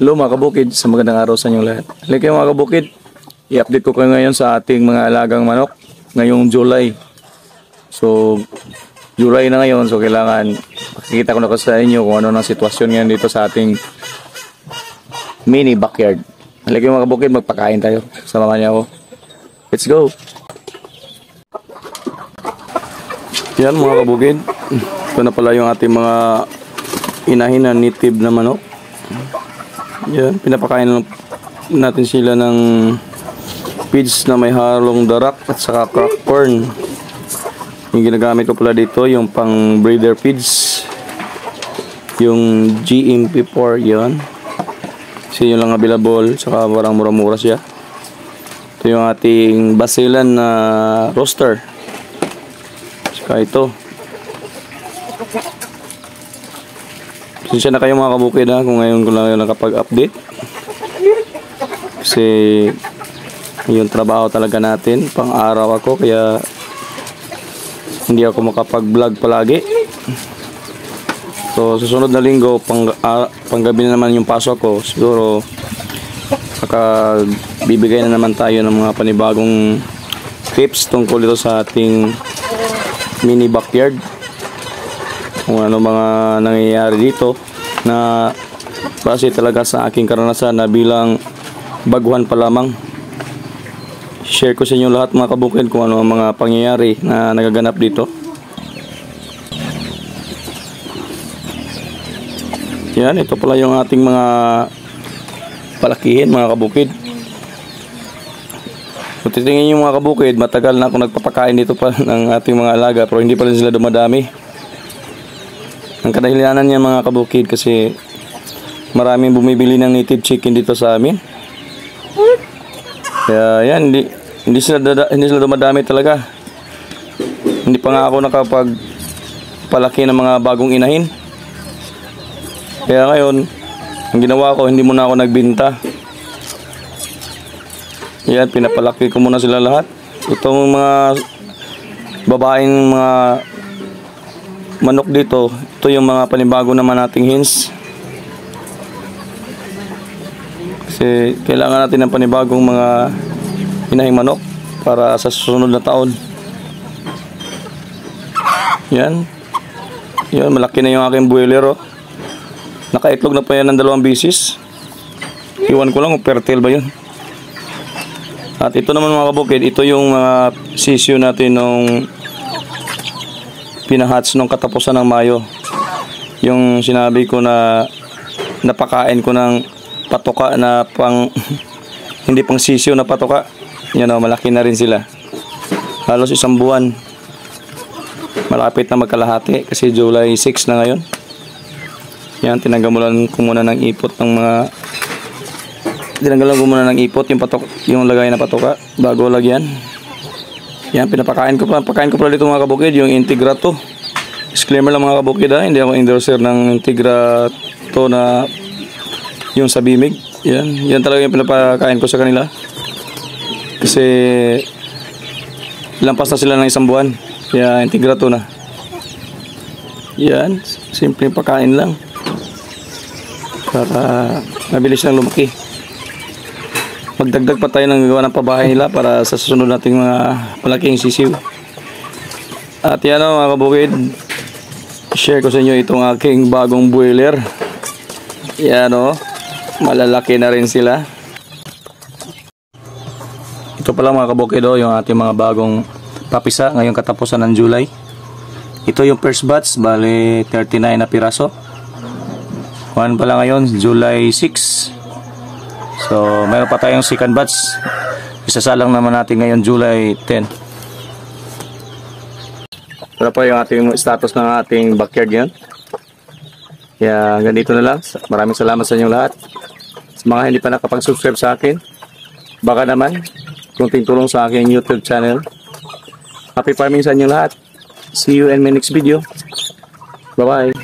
Hello mga kabukid, sa magandang araw sa inyong lahat. Halika mga kabukid, i-update ko kayo ngayon sa ating mga alagang manok ngayong July. So, July na ngayon, so kailangan makikita ko na kasi sa inyo kung ano ng sitwasyon ngayon dito sa ating mini backyard. Halika mga kabukid, magpakain tayo. Sama niya ako. Let's go! Yan mga kabukid, ito na pala yung ating mga inahin na native na manok. Yan, pinapakain natin sila ng feeds na may halong darak at saka crack corn. Yung ginagamit ko pala dito, yung pang breeder feeds, yung GMP4 yan. Kasi yun lang available, saka parang mura-mura siya. Ito yung ating basilan na roaster. Saka ito. Pasensya na kayo mga kabukid ha, kung ngayon ko lang nakapag-update. Kasi yung trabaho talaga natin, pang araw ako, kaya hindi ako makapag-vlog palagi. So susunod na linggo, panggabi na naman yung pasok ko. Siguro bibigay na naman tayo ng mga panibagong tips tungkol dito sa ating mini backyard. Kung ano mga nangyayari dito na base talaga sa aking karanasan na bilang baguhan pa lamang. Share ko sa inyo lahat mga kabukid kung ano ang mga pangyayari na nagaganap dito. Yan, ito pala yung ating mga palakihin mga kabukid. Kung titingin nyo mga kabukid, matagal na ako nagpapakain dito pa ng ating mga alaga pero hindi pa rin sila dumadami. Ang kadahilanan niya mga kabukid kasi maraming bumibili ng native chicken dito sa amin. Kaya yan, hindi sila dumadami talaga. Hindi pa nga ako nakapagpalaki ng mga bagong inahin. Kaya ngayon, ang ginawa ko, hindi muna ako nagbinta. Yan, pinapalaki ko muna sila lahat. Itong mga babaeng mga manok dito, ito yung mga panibago naman nating hens. Kasi kailangan natin ng panibagong mga inahing manok para sa susunod na taon. Yan. Yan, malaki na yung aking buwelero. Nakaitlog na pa yan ng 2 bisis. Iwan ko lang kung fertile ba yun. At ito naman mga kabukid, ito yung mga sisyo natin nung pinahats nung katapusan ng Mayo. Yung sinabi ko na napakain ko ng patoka na pang hindi pang sisyo na patoka. Yan o, malaki na rin sila. Halos 1 buwan. Malapit na magkalahati kasi July 6 na ngayon. Yan, tinanggalan ko muna ng ipot ng mga yung patok, yung lagay na patoka bago lagyan. Yan, pakain ko pala dito mga kabukid, yung Integrato. Disclaimer lang mga kabukid ha, hindi ako endorser ng Integrato na yung sa Bimig. Yan talaga yung pinapakain ko sa kanila. Kasi lampas na sila ng 1 buwan. Kaya Integrato na. Yan, simpleng pakain lang. Para mabilis lang lumaki. Magdagdag pa tayo ng gawa ng pabahay nila para sa susunod nating mga malaking sisiw. At yan o mga kabukid, share ko sa inyo itong aking bagong boiler. Yan o, malalaki na rin sila. Ito pala mga kabukid o, yung ating mga bagong papisa ngayong katapusan ng July. Ito yung first batch, bali 39 na piraso. Kuhan pala ngayon, July 6. So, mayroon pa tayong second batch. Isasalang naman natin ngayon July 10. Ito pa yung ating status ng ating backyard yan. Kaya ganito na lang. Maraming salamat sa inyong lahat. Sa mga hindi pa nakapag-subscribe sa akin, baka naman, kunting tulong sa aking YouTube channel. Happy farming sa inyong lahat. See you in my next video. Bye-bye.